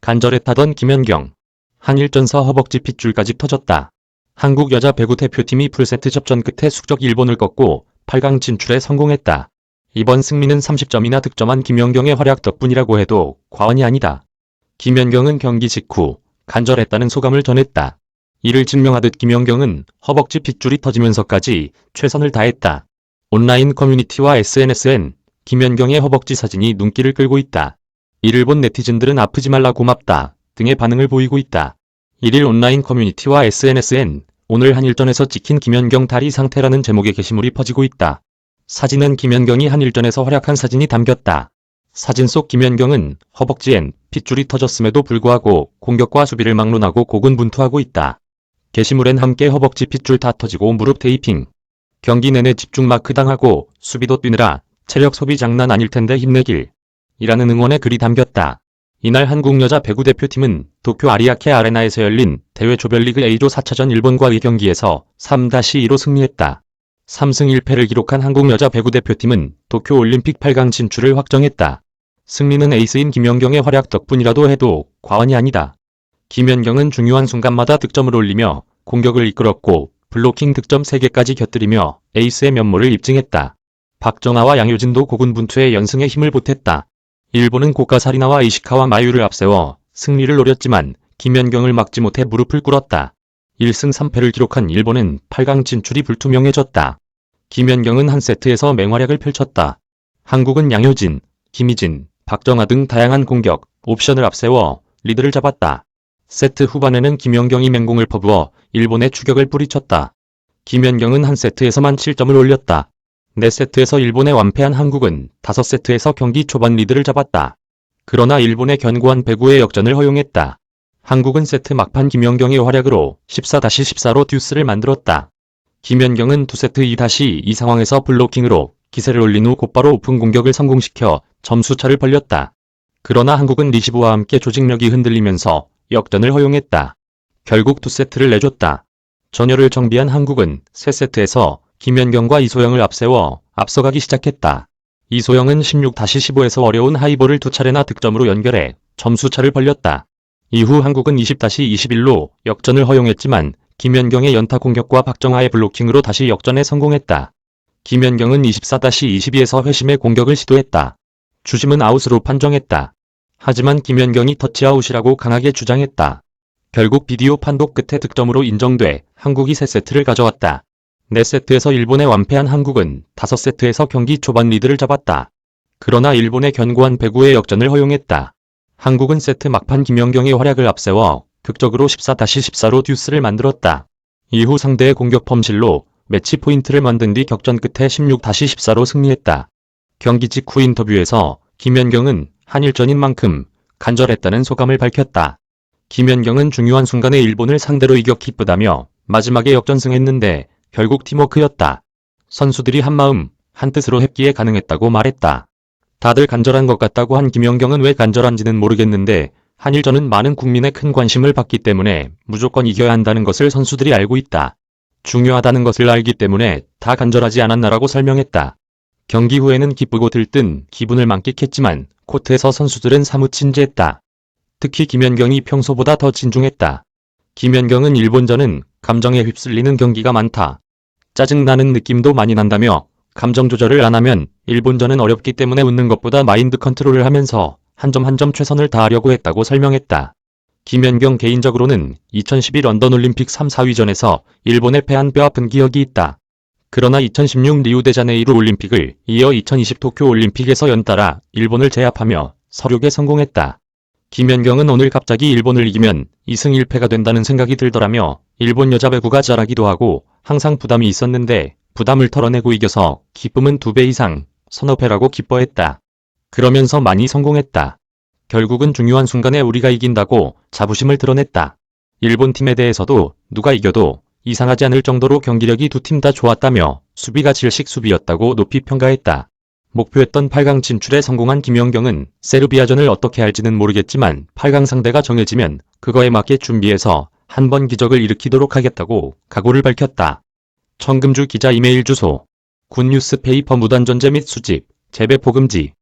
간절했다던 김연경. 한일전서 허벅지 핏줄까지 터졌다. 한국 여자 배구 대표팀이 풀세트 접전 끝에 숙적 일본을 꺾고 8강 진출에 성공했다. 이번 승리는 30점이나 득점한 김연경의 활약 덕분이라고 해도 과언이 아니다. 김연경은 경기 직후 간절했다는 소감을 전했다. 이를 증명하듯 김연경은 허벅지 핏줄이 터지면서까지 최선을 다했다. 온라인 커뮤니티와 SNS엔 김연경의 허벅지 사진이 눈길을 끌고 있다. 이를 본 네티즌들은 아프지 말라 고맙다 등의 반응을 보이고 있다. 1일 온라인 커뮤니티와 SNS엔 오늘 한일전에서 찍힌 김연경 다리 상태라는 제목의 게시물이 퍼지고 있다. 사진은 김연경이 한일전에서 활약한 사진이 담겼다. 사진 속 김연경은 허벅지엔 핏줄이 터졌음에도 불구하고 공격과 수비를 막론하고 고군분투하고 있다. 게시물엔 함께 허벅지 핏줄 다 터지고 무릎 테이핑. 경기 내내 집중 마크 당하고 수비도 뛰느라 체력 소비 장난 아닐 텐데 힘내길. 이라는 응원의 글이 담겼다. 이날 한국 여자 배구 대표팀은 도쿄 아리아케 아레나에서 열린 대회 조별리그 A조 4차전 일본과의 경기에서 3-2로 승리했다. 3승 1패를 기록한 한국 여자 배구 대표팀은 도쿄 올림픽 8강 진출을 확정했다. 승리는 에이스인 김연경의 활약 덕분이라도 해도 과언이 아니다. 김연경은 중요한 순간마다 득점을 올리며 공격을 이끌었고 블로킹 득점 3개까지 곁들이며 에이스의 면모를 입증했다. 박정아와 양효진도 고군분투의 연승에 힘을 보탰다. 일본은 고카사리나와 이시카와 마유를 앞세워 승리를 노렸지만 김연경을 막지 못해 무릎을 꿇었다. 1승 3패를 기록한 일본은 8강 진출이 불투명해졌다. 김연경은 한 세트에서 맹활약을 펼쳤다. 한국은 양효진, 김희진, 박정아 등 다양한 공격, 옵션을 앞세워 리드를 잡았다. 세트 후반에는 김연경이 맹공을 퍼부어 일본의 추격을 뿌리쳤다. 김연경은 한 세트에서만 7점을 올렸다. 4세트에서 일본에 완패한 한국은 5세트에서 경기 초반 리드를 잡았다. 그러나 일본의 견고한 배구의 역전을 허용했다. 한국은 세트 막판 김연경의 활약으로 14-14로 듀스를 만들었다. 김연경은 2세트 2-2 상황에서 블로킹으로 기세를 올린 후 곧바로 오픈 공격을 성공시켜 점수차를 벌렸다. 그러나 한국은 리시브와 함께 조직력이 흔들리면서 역전을 허용했다. 결국 2세트를 내줬다. 전열을 정비한 한국은 3세트에서 김연경과 이소영을 앞세워 앞서가기 시작했다. 이소영은 16-15에서 어려운 하이볼을 2차례나 득점으로 연결해 점수차를 벌렸다. 이후 한국은 20-21로 역전을 허용했지만 김연경의 연타 공격과 박정아의 블로킹으로 다시 역전에 성공했다. 김연경은 24-22에서 회심의 공격을 시도했다. 주심은 아웃으로 판정했다. 하지만 김연경이 터치아웃이라고 강하게 주장했다. 결국 비디오 판독 끝에 득점으로 인정돼 한국이 3세트를 가져왔다. 4세트에서 일본에 완패한 한국은 5세트에서 경기 초반 리드를 잡았다. 그러나 일본의 견고한 배구의 역전을 허용했다. 한국은 세트 막판 김연경의 활약을 앞세워 극적으로 14-14로 듀스를 만들었다. 이후 상대의 공격 펌실로 매치 포인트를 만든 뒤 격전 끝에 16-14로 승리했다. 경기 직후 인터뷰에서 김연경은 한일전인 만큼 간절했다는 소감을 밝혔다. 김연경은 중요한 순간에 일본을 상대로 이겨 기쁘다며 마지막에 역전승했는데 결국 팀워크였다. 선수들이 한마음, 한뜻으로 했기에 가능했다고 말했다. 다들 간절한 것 같다고 한 김연경은 왜 간절한지는 모르겠는데 한일전은 많은 국민의 큰 관심을 받기 때문에 무조건 이겨야 한다는 것을 선수들이 알고 있다. 중요하다는 것을 알기 때문에 다 간절하지 않았나라고 설명했다. 경기 후에는 기쁘고 들뜬 기분을 만끽했지만 코트에서 선수들은 사뭇 진지했다. 특히 김연경이 평소보다 더 진중했다. 김연경은 일본전은 감정에 휩쓸리는 경기가 많다. 짜증나는 느낌도 많이 난다며 감정 조절을 안 하면 일본전은 어렵기 때문에 웃는 것보다 마인드 컨트롤을 하면서 한 점 한 점 최선을 다하려고 했다고 설명했다. 김연경 개인적으로는 2012 런던 올림픽 3, 4위전에서 일본에 패한 뼈아픈 기억이 있다. 그러나 2016 리우데자네이루 올림픽을 이어 2020 도쿄 올림픽에서 연달아 일본을 제압하며 서륙에 성공했다. 김연경은 오늘 갑자기 일본을 이기면 2승 1패가 된다는 생각이 들더라며 일본 여자 배구가 잘하기도 하고 항상 부담이 있었는데 부담을 털어내고 이겨서 기쁨은 2배 이상, 서너 배라고 기뻐했다. 그러면서 많이 성공했다. 결국은 중요한 순간에 우리가 이긴다고 자부심을 드러냈다. 일본 팀에 대해서도 누가 이겨도 이상하지 않을 정도로 경기력이 두 팀 다 좋았다며 수비가 질식 수비였다고 높이 평가했다. 목표했던 8강 진출에 성공한 김연경은 세르비아전을 어떻게 할지는 모르겠지만 8강 상대가 정해지면 그거에 맞게 준비해서 한 번 기적을 일으키도록 하겠다고 각오를 밝혔다. 청금주 기자 이메일 주소 굿뉴스페이퍼 무단전제 및 수집, 재배 포금지